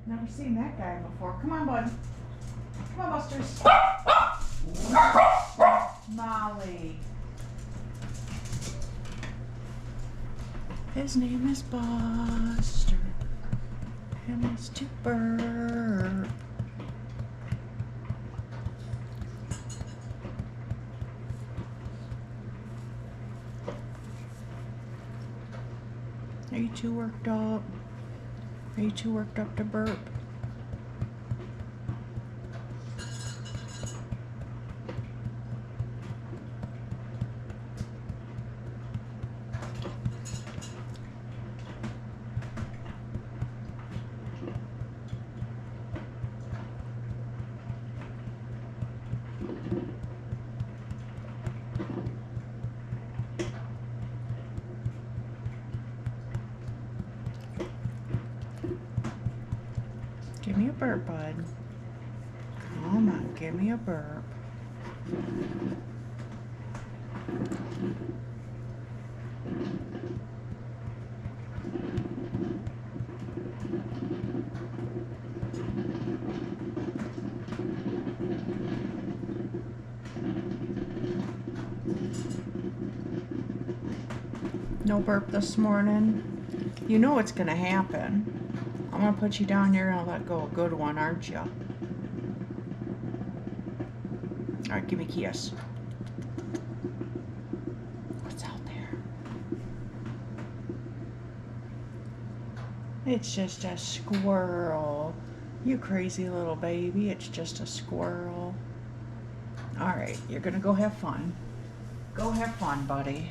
Never seen that guy before. Come on, bud. Come on, Busters. Molly. His name is Buster. And it's to burp. Are you too worked up? Are you too worked up to burp? Give me a burp, bud. Come on, give me a burp. No burp this morning. You know what's gonna happen. I'm gonna put you down here and I'll let go a good one, aren't you? Alright, give me a kiss. What's out there? It's just a squirrel. You crazy little baby, it's just a squirrel. Alright, you're gonna go have fun. Go have fun, buddy.